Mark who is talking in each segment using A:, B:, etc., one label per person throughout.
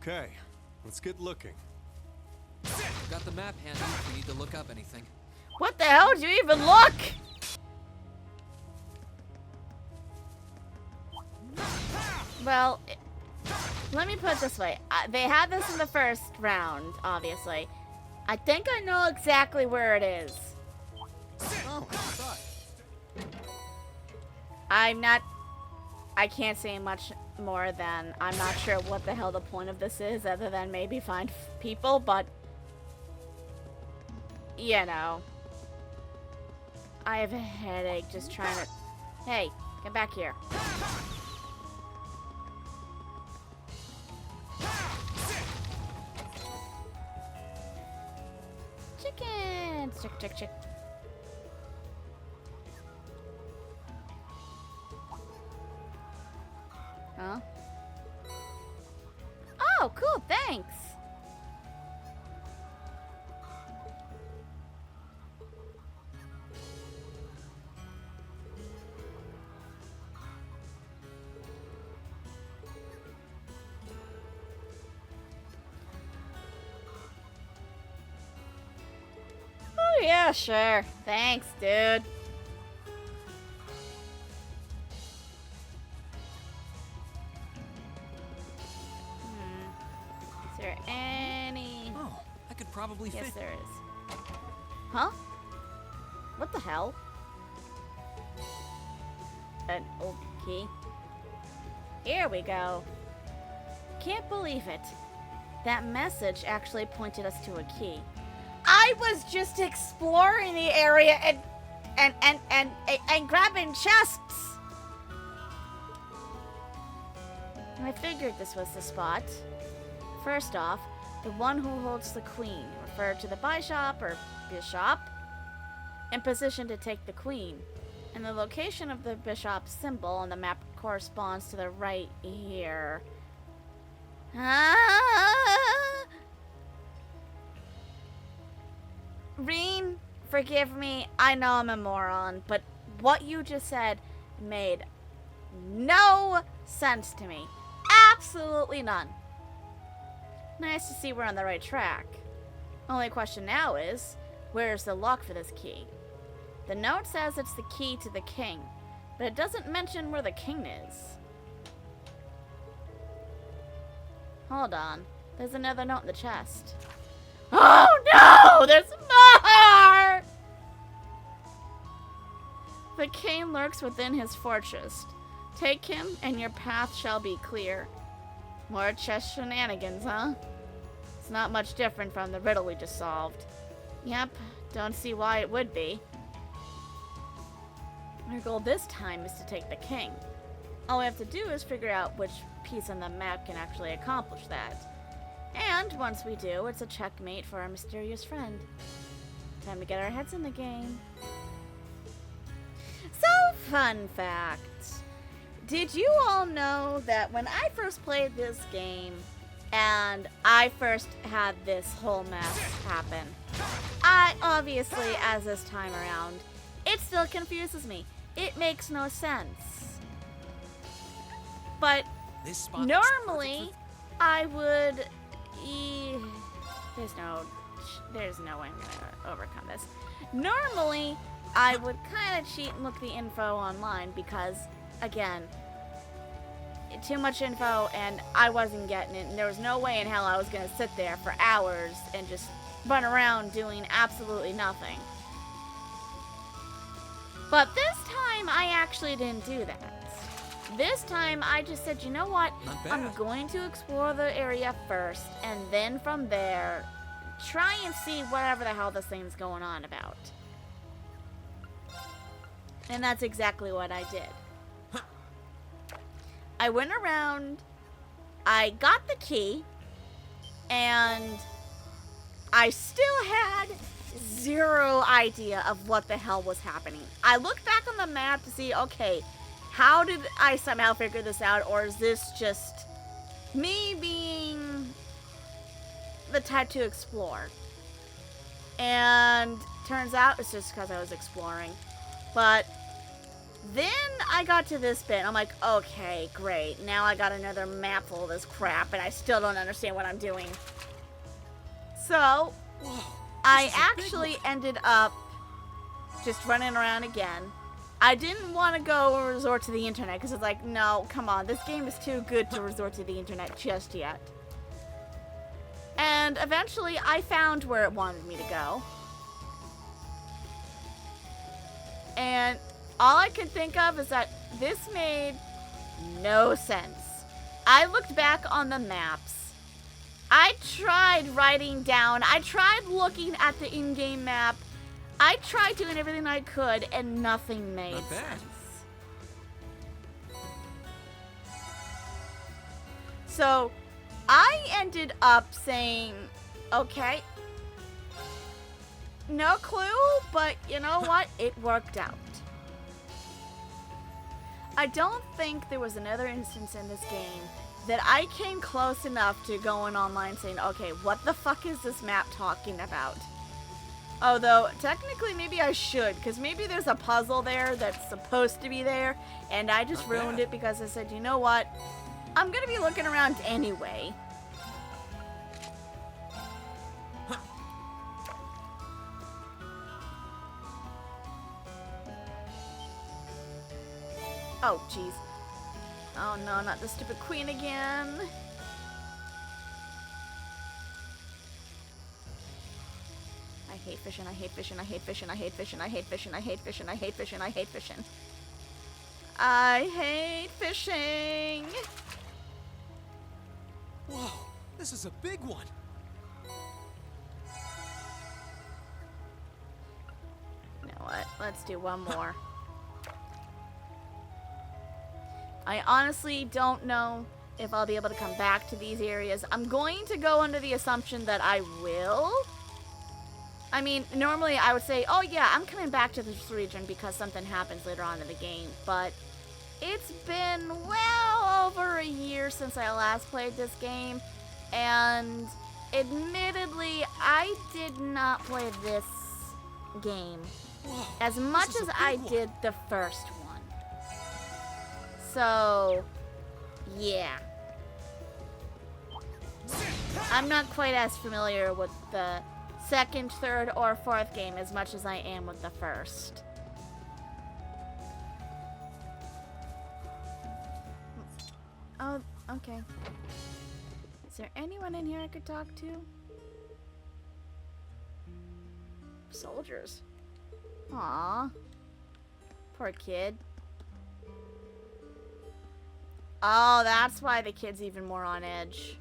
A: Okay, let's get looking.
B: Got the map handy if we need to look up anything.
C: What the hell did you even look? Well, let me put it this way. They had this in the first round, obviously. I think I know exactly where it is.
B: Oh, I thought.
C: I can't say much more than I'm not sure what the hell the point of this is, other than maybe find people, but you know. I have a headache just trying to... Hey, get back here. Chickens! Chick, chick, chick. Huh? Oh, cool, thanks! Oh yeah, sure. Thanks, dude. Is there any...
B: Oh, I could probably fit.
C: Yes, there is. Huh? What the hell? An old key. Here we go. Can't believe it. That message actually pointed us to a key. I was just exploring the area and grabbing chests. I figured this was the spot. First off, the one who holds the queen, referred to the bishop or bishop, in position to take the queen. And the location of the bishop's symbol on the map corresponds to the right here. Rean, forgive me, I know I'm a moron, but what you just said made no sense to me. Absolutely none. Nice to see we're on the right track. Only question now is, where's the lock for this key? The note says it's the key to the king, but it doesn't mention where the king is. Hold on, there's another note in the chest. Oh no! There's more! The king lurks within his fortress. Take him, and your path shall be clear. More chess shenanigans, huh? It's not much different from the riddle we just solved. Yep, don't see why it would be. Our goal this time is to take the king. All we have to do is figure out which piece on the map can actually accomplish that. And once we do, it's a checkmate for our mysterious friend. Time to get our heads in the game. So, fun fact. Did you all know that when I first played this game, and I first had this whole mess happen, I obviously, as this time around, it still confuses me. It makes no sense. But normally, I would... There's no way I'm gonna overcome this. Normally, I would kind of cheat and look the info online because, again, too much info and I wasn't getting it, and there was no way in hell I was gonna sit there for hours and just run around doing absolutely nothing. But this time, I actually didn't do that. This time, I just said, you know what? I'm going to explore the area first, and then from there, try and see whatever the hell this thing's going on about. And that's exactly what I did. I went around, I got the key, and I still had zero idea of what the hell was happening. I looked back on the map to see, okay, how did I somehow figure this out, or is this just me being the type to explore? And turns out it's just because I was exploring. But Then I got to this bit. I'm like, okay, great. Now I got another map full of this crap, and I still don't understand what I'm doing. So, I actually ended up just running around again. I didn't want to go resort to the internet, because it's like, no, come on. This game is too good to resort to the internet just yet. And eventually, I found where it wanted me to go. And all I could think of is that this made no sense. I looked back on the maps. I tried writing down, I tried looking at the in-game map. I tried doing everything I could, and nothing made sense. So, I ended up saying, okay, no clue, but you know what? It worked out. I don't think there was another instance in this game that I came close enough to going online saying, okay, what the fuck is this map talking about? Although, technically, maybe I should, because maybe there's a puzzle there that's supposed to be there, and I just ruined it because I said, you know what? I'm going to be looking around anyway. Oh, jeez. Oh, no, not the stupid queen again. I hate fishing, I hate fishing, I hate fishing, I hate fishing, I hate fishing, I hate fishing, I hate fishing, I hate fishing. I hate fishing.
A: Whoa, this is a big one.
C: You know what? Let's do one more. I honestly don't know if I'll be able to come back to these areas. I'm going to go under the assumption that I will. I mean, normally I would say, oh yeah, I'm coming back to this region because something happens later on in the game, but it's been well over a year since I last played this game, and admittedly, I did not play this game as much as I did the first one. So, yeah. I'm not quite as familiar with the second, third, or fourth game as much as I am with the first. Oh, okay. Is there anyone in here I could talk to? Soldiers. Aw. Poor kid. Oh, that's why the kid's even more on edge.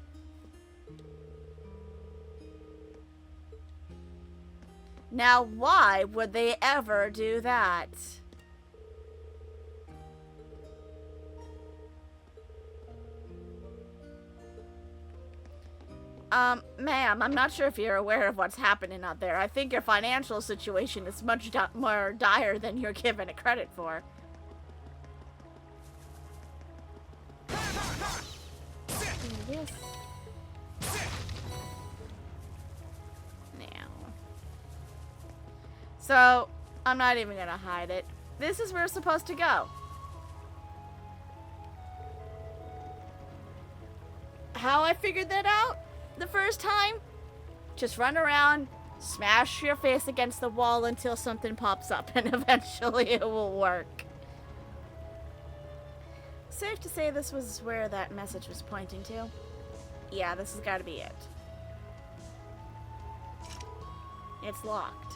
C: Now, why would they ever do that? Ma'am, I'm not sure if you're aware of what's happening out there. I think your financial situation is much more dire than you're given it credit for. This. Now. So, I'm not even gonna hide it. This is where we're supposed to go. How I figured that out the first time? Just run around, smash your face against the wall until something pops up, and eventually it will work. Safe to say this was where that message was pointing to. Yeah, this has got to be it. It's locked.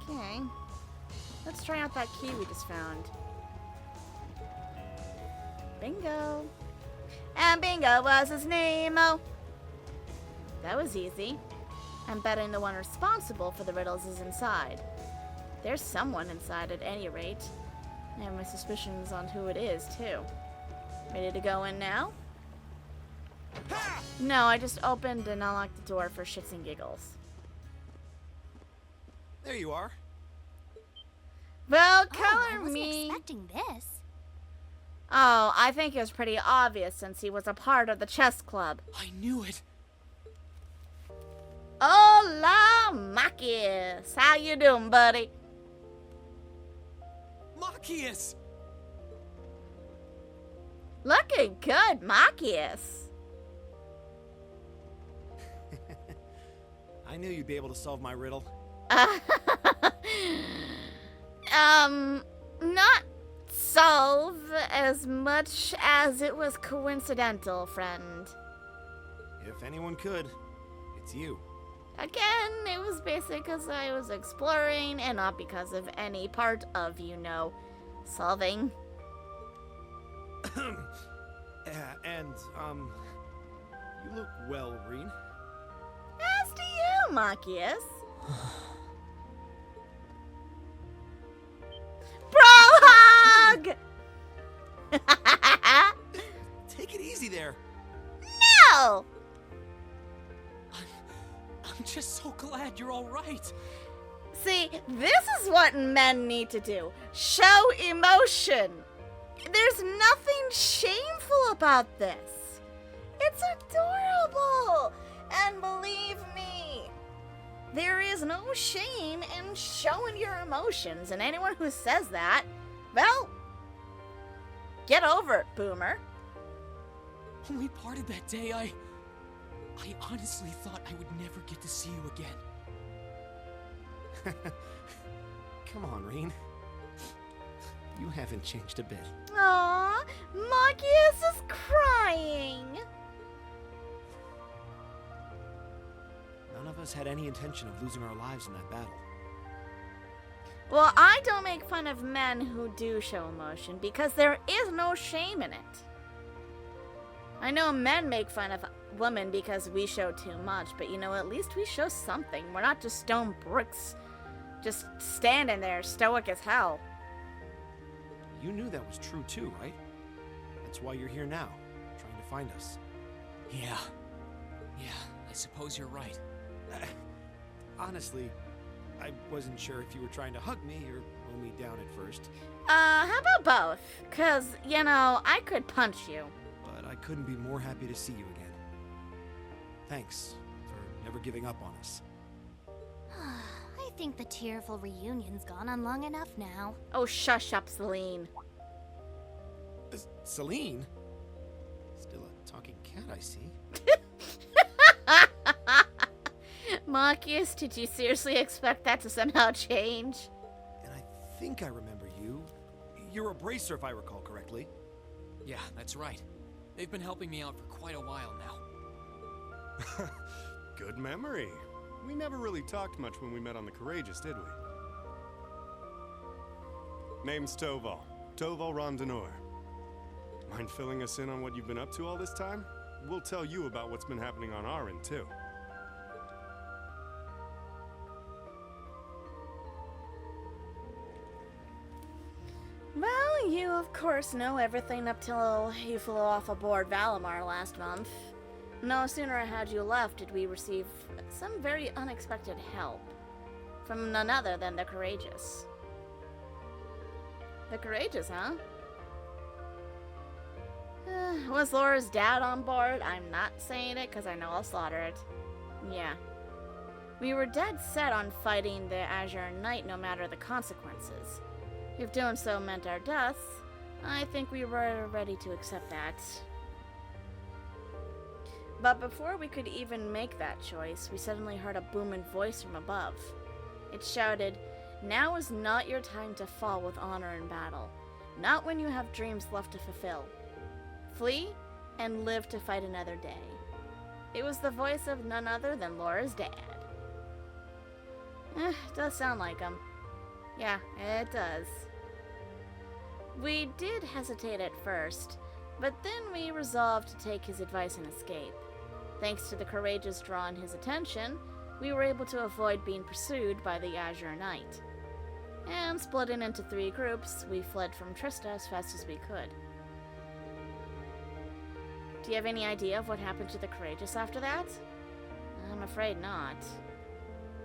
C: Okay. Let's try out that key we just found. Bingo. And Bingo was his name. Oh. That was easy. I'm betting the one responsible for the riddles is inside. There's someone inside at any rate. I have my suspicions on who it is, too. Ready to go in now? No, I just opened and unlocked the door for shits and giggles.
A: There you are.
C: Well, color
D: I wasn't
C: me.
D: expecting this.
C: Oh, I think it was pretty obvious since he was a part of the chess club.
A: I knew it.
C: Hola, Makis. How you doing, buddy?
A: Machias!
C: Looking good, Machias.
A: I knew you'd be able to solve my riddle.
C: Not solve as much as it was coincidental, friend.
A: If anyone could, it's you.
C: Again, it was basically because I was exploring and not because of any part of, solving.
A: You look well, Rean.
C: As do you, Machias. Bro hug!
A: Take it easy there.
C: No!
A: I'm just so glad you're all right.
C: See, this is what men need to do. Show emotion. There's nothing shameful about this. It's adorable. And believe me, there is no shame in showing your emotions. And anyone who says that, well, get over it, boomer.
A: When we parted that day, I honestly thought I would never get to see you again. Come on, Rean. You haven't changed a bit.
C: Aww, Machias is crying.
A: None of us had any intention of losing our lives in that battle.
C: Well, I don't make fun of men who do show emotion because there is no shame in it. I know men make fun of women because we show too much, but at least we show something. We're not just stone bricks, just standing there stoic as hell.
A: You knew that was true too, right? That's why you're here now, trying to find us.
B: Yeah, I suppose you're right.
A: Honestly, I wasn't sure if you were trying to hug me or pull me down at first.
C: How about both? 'Cause, I could punch you.
A: But I couldn't be more happy to see you again. Thanks for never giving up on us.
D: I think the tearful reunion's gone on long enough now.
C: Oh, shush up, Celine.
A: Celine? Still a talking cat, I see.
C: Machias, did you seriously expect that to somehow change?
A: And I think I remember you. You're a bracer, if I recall correctly.
B: Yeah, that's right. They've been helping me out for quite a while now.
E: Good memory. We never really talked much when we met on the Courageous, did we? Name's Toval. Toval Rondenor. Mind filling us in on what you've been up to all this time? We'll tell you about what's been happening on our end, too.
C: Well, you of course know everything up till you flew off aboard Valimar last month. No sooner had you left did we receive some very unexpected help from none other than the Courageous. The Courageous, huh? Was Laura's dad on board? I'm not saying it because I know I'll slaughter it. Yeah. We were dead set on fighting the Azure Knight no matter the consequences. If doing so meant our deaths, I think we were ready to accept that. But before we could even make that choice, we suddenly heard a booming voice from above. It shouted, "Now is not your time to fall with honor in battle, not when you have dreams left to fulfill. Flee and live to fight another day." It was the voice of none other than Laura's dad. Does sound like him. Yeah, it does. We did hesitate at first, but then we resolved to take his advice and escape. Thanks to the Courageous drawing his attention, we were able to avoid being pursued by the Azure Knight. And splitting into 3 groups, we fled from Trista as fast as we could. Do you have any idea of what happened to the Courageous after that? I'm afraid not.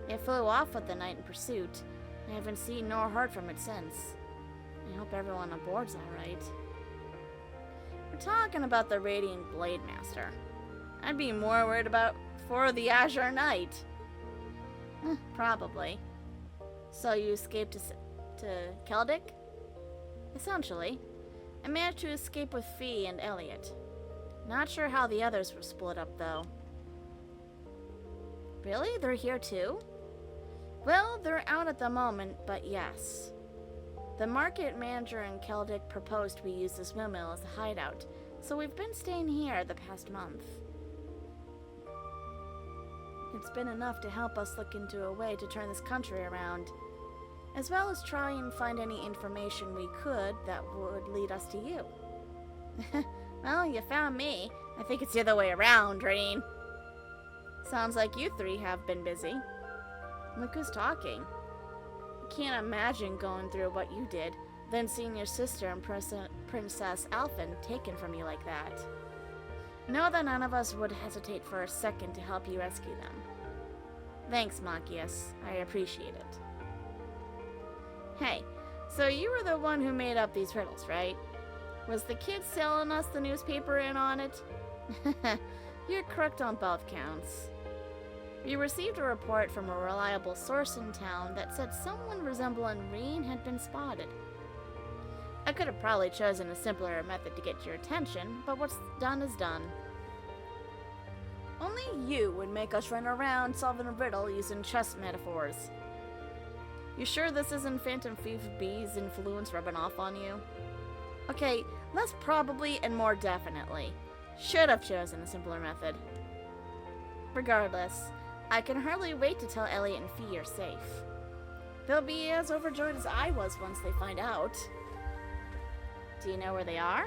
C: It flew off with the Knight in pursuit. I haven't seen nor heard from it since. I hope everyone on board's alright. We're talking about the Radiant Blade Master. I'd be more worried about for the Azure Knight. Probably. So you escaped to Keldic? Essentially. I managed to escape with Fee and Elliot. Not sure how the others were split up, though. Really? They're here too? Well, they're out at the moment, but yes. The market manager in Keldic proposed we use this windmill as a hideout, so we've been staying here the past month. It's been enough to help us look into a way to turn this country around, as well as try and find any information we could that would lead us to you. Well, you found me. I think it's the other way around, Rean. Sounds like you three have been busy. Look who's talking. I can't imagine going through what you did, then seeing your sister and Princess Alphen taken from you like that. Know that none of us would hesitate for a second to help you rescue them. Thanks, Machias. I appreciate it. Hey, so you were the one who made up these riddles, right? Was the kid selling us the newspaper in on it? You're correct on both counts. We received a report from a reliable source in town that said someone resembling Rean had been spotted. I could have probably chosen a simpler method to get your attention, but what's done is done. Only you would make us run around solving a riddle using chess metaphors. You sure this isn't Phantom Thief B's influence rubbing off on you? Okay, less probably and more definitely. Should have chosen a simpler method. Regardless, I can hardly wait to tell Elliot and Fee you're safe. They'll be as overjoyed as I was once they find out. Do you know where they are?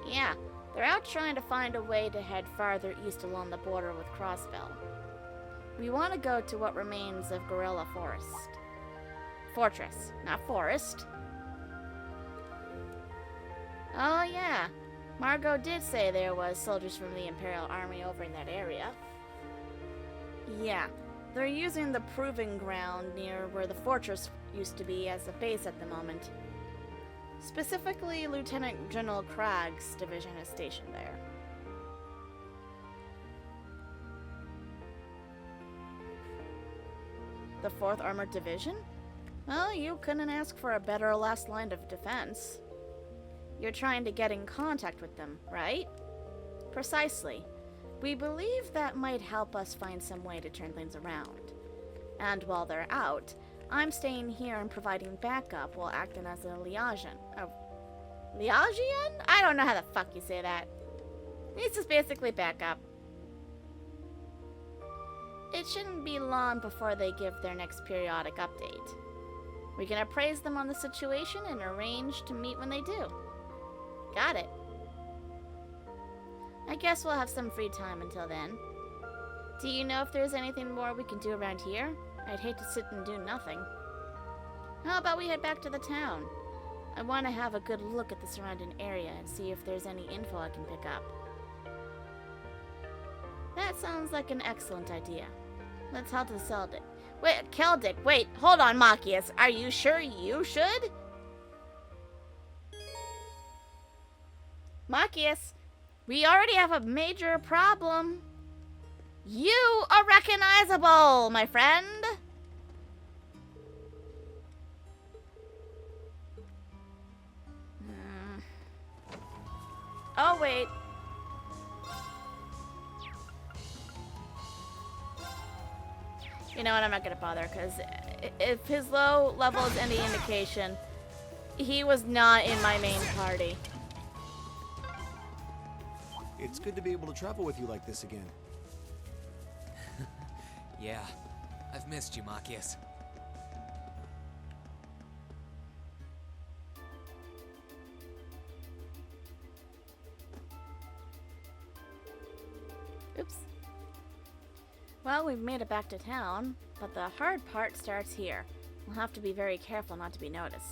C: Yeah, they're out trying to find a way to head farther east along the border with Crossbell. We want to go to what remains of Gorilla Forest. Fortress, not forest. Oh yeah, Margot did say there was soldiers from the Imperial Army over in that area. Yeah, they're using the proving ground near where the fortress used to be as a base at the moment. Specifically, Lieutenant General Cragg's division is stationed there. The 4th Armored Division? Well, you couldn't ask for a better last line of defense. You're trying to get in contact with them, right? Precisely. We believe that might help us find some way to turn things around. And while they're out, I'm staying here and providing backup while acting as a liaison. Liaison? I don't know how the fuck you say that. It's just basically backup. It shouldn't be long before they give their next periodic update. We can appraise them on the situation and arrange to meet when they do. Got it. I guess we'll have some free time until then. Do you know if there's anything more we can do around here? I'd hate to sit and do nothing. How about we head back to the town? I want to have a good look at the surrounding area and see if there's any info I can pick up. That sounds like an excellent idea. Let's head to Keldic. Wait, Keldic, wait, hold on, Machias. Are you sure you should? Machias, we already have a major problem. You are recognizable, my friend. Oh, wait. You know what, I'm not gonna bother, because if his low level is any indication, he was not in my main party.
F: It's good to be able to travel with you like this again.
B: Yeah, I've missed you, Machias.
C: Oops. Well, we've made it back to town, but the hard part starts here. We'll have to be very careful not to be noticed.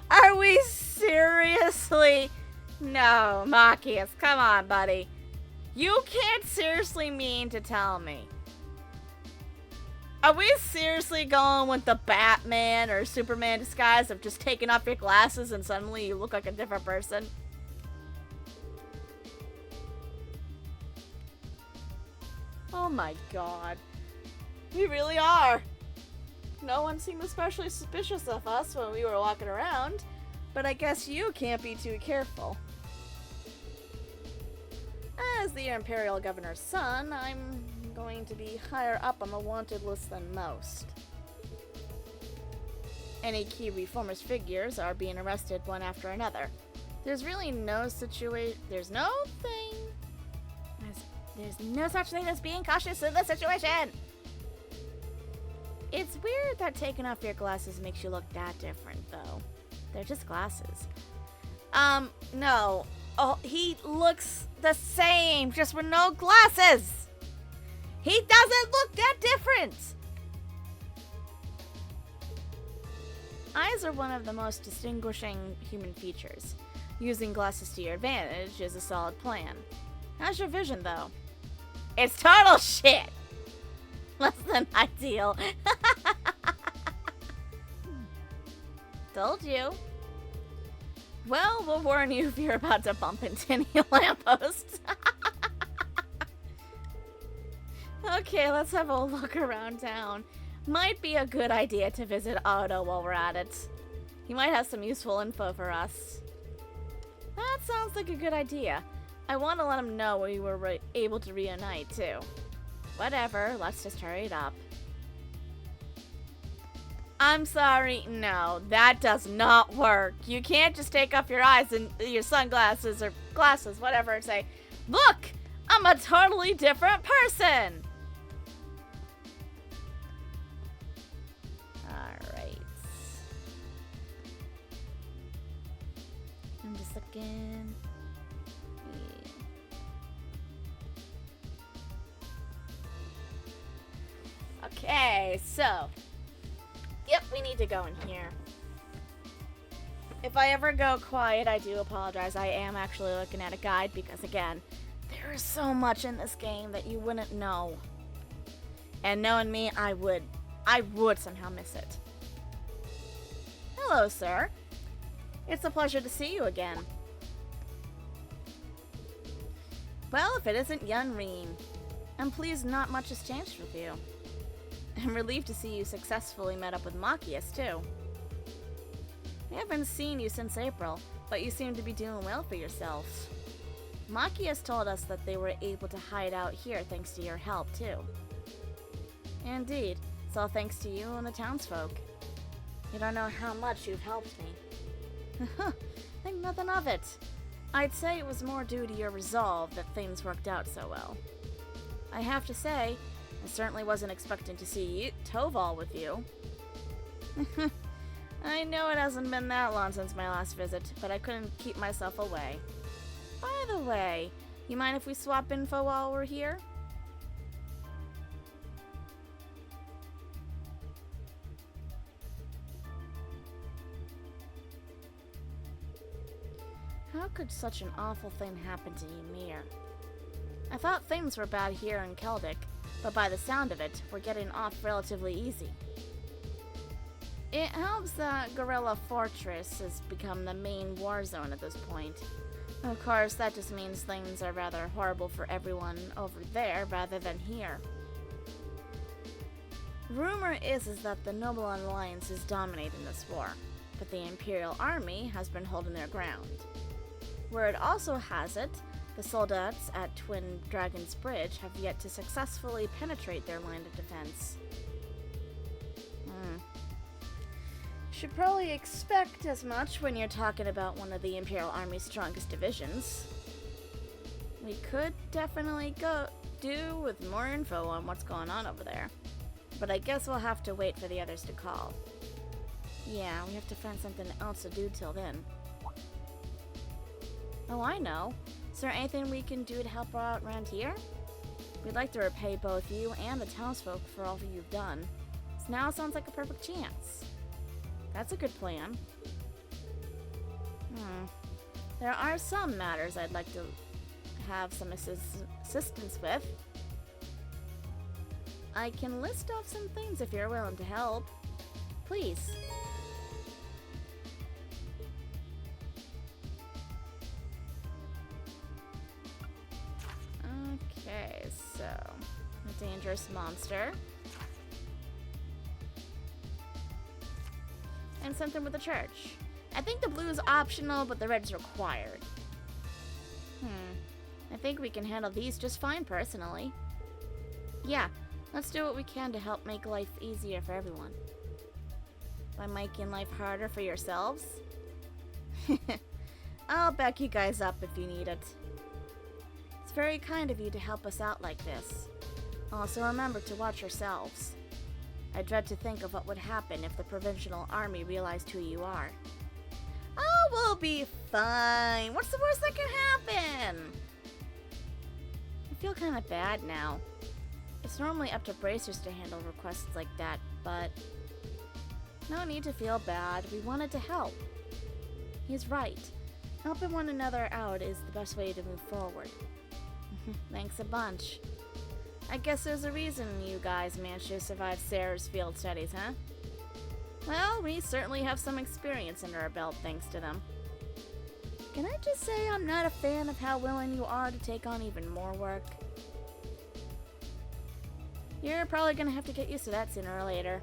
C: Are we seriously? No, Machias, come on, buddy. You can't seriously mean to tell me. Are we seriously going with the Batman or Superman disguise of just taking off your glasses and suddenly you look like a different person? Oh my god. We really are. No one seemed especially suspicious of us when we were walking around, but I guess you can't be too careful. As the Imperial Governor's son, I'm going to be higher up on the wanted list than most. Any key reformist figures are being arrested one after another. There's really no situation. There's no such thing as being cautious in this situation. It's weird that taking off your glasses makes you look that different, though. They're just glasses. No. Oh, he looks the same, just with no glasses. He doesn't look that different. Eyes are one of the most distinguishing human features. Using glasses to your advantage is a solid plan. How's your vision, though? It's total shit! Less than ideal. Told you. Well, we'll warn you if you're about to bump into any lampposts. Okay, let's have a look around town. Might be a good idea to visit Otto while we're at it. He might have some useful info for us. That sounds like a good idea. I want to let him know we were able to reunite, too. Whatever, let's just hurry it up. I'm sorry, no, that does not work. You can't just take off your eyes and your sunglasses or glasses, whatever, and say, "Look, I'm a totally different person." Alright. I'm just looking. Okay, so. Yep, we need to go in here. If I ever go quiet, I do apologize. I am actually looking at a guide because, again, there is so much in this game that you wouldn't know. And knowing me, I would somehow miss it. Hello, sir. It's a pleasure to see you again. Well, if it isn't young Rean. I'm pleased not much has changed with you. I'm relieved to see you successfully met up with Machias, too. I haven't seen you since April, but you seem to be doing well for yourselves. Machias told us that they were able to hide out here thanks to your help, too. Indeed, it's all thanks to you and the townsfolk. You don't know how much you've helped me. Think nothing of it. I'd say it was more due to your resolve that things worked out so well. I have to say, I certainly wasn't expecting to see Toval with you. I know it hasn't been that long since my last visit, but I couldn't keep myself away. By the way, you mind if we swap info while we're here? How could such an awful thing happen to Ymir? I thought things were bad here in Keldic, but by the sound of it, we're getting off relatively easy. It helps that Gorilla Fortress has become the main war zone at this point. Of course, that just means things are rather horrible for everyone over there rather than here. Rumor is that the Noble Alliance is dominating this war, but the Imperial Army has been holding their ground. Word also has it, the soldats at Twin Dragon's Bridge have yet to successfully penetrate their line of defense. Should probably expect as much when you're talking about one of the Imperial Army's strongest divisions. We could definitely do with more info on what's going on over there, but I guess we'll have to wait for the others to call. Yeah, we have to find something else to do till then. Oh, I know. Is there anything we can do to help out around here? We'd like to repay both you and the townsfolk for all you've done. So now sounds like a perfect chance. That's a good plan. There are some matters I'd like to have some assistance with. I can list off some things if you're willing to help. Please. Okay, so A dangerous monster. And something with the church. I think the blue is optional, but the red is required. I think we can handle these just fine, personally. Yeah, let's do what we can to help make life easier for everyone. By making life harder for yourselves? I'll back you guys up if you need it. It's very kind of you to help us out like this. Also remember to watch yourselves. I dread to think of what would happen if the Provincial Army realized who you are. Oh, we'll be fine. What's the worst that can happen? I feel kind of bad now. It's normally up to bracers to handle requests like that, but no need to feel bad. We wanted to help. He's right. Helping one another out is the best way to move forward. Thanks a bunch. I guess there's a reason you guys managed to survive Sarah's field studies, huh? Well, we certainly have some experience under our belt thanks to them. Can I just say I'm not a fan of how willing you are to take on even more work? You're probably gonna have to get used to that sooner or later.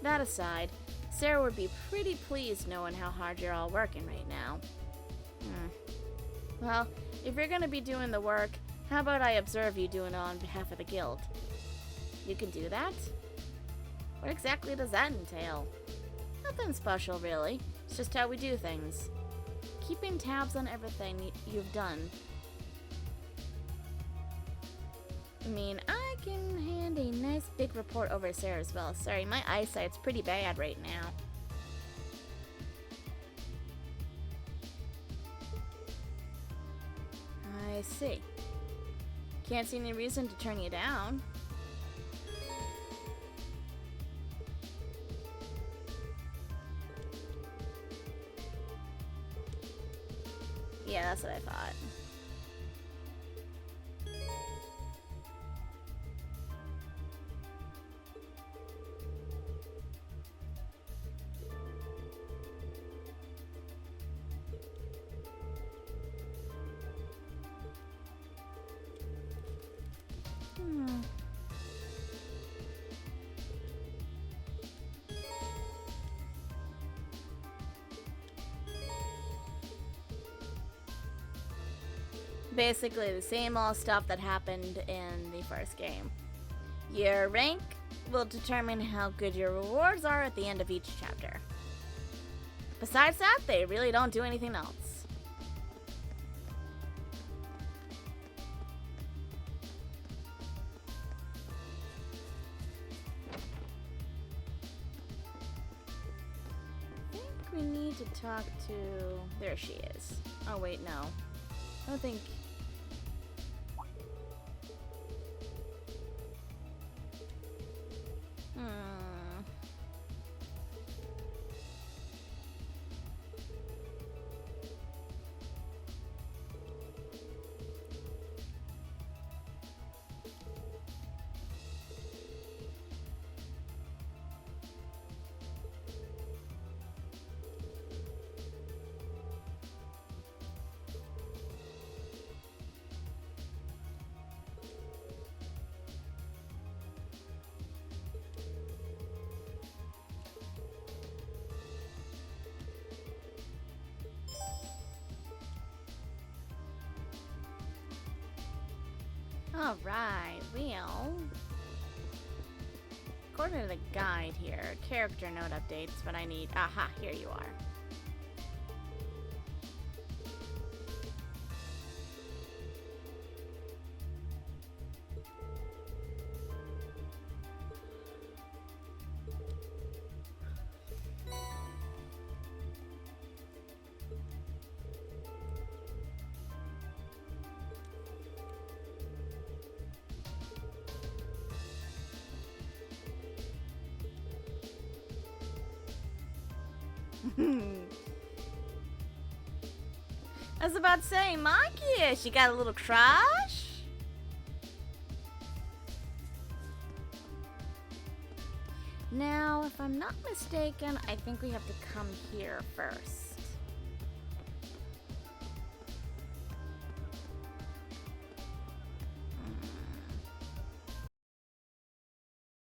C: That aside, Sarah would be pretty pleased knowing how hard you're all working right now. Well, if you're gonna be doing the work, how about I observe you doing it on behalf of the guild? You can do that? What exactly does that entail? Nothing special, really. It's just how we do things. Keeping tabs on everything you've done. I mean, I can hand a nice big report over to Sarah as well. Sorry, my eyesight's pretty bad right now. I see. Can't see any reason to turn you down. Yeah, that's what I thought. Basically the same old stuff that happened in the first game. Your rank will determine how good your rewards are at the end of each chapter. Besides that, they really don't do anything else. I think we need to talk to... There she is. Oh wait, no. I don't think... Alright, well... According to the guide here, character note updates, but I need... Aha, here you are. I was about to say, Marcus, you got a little crush? Now, if I'm not mistaken, I think we have to come here first.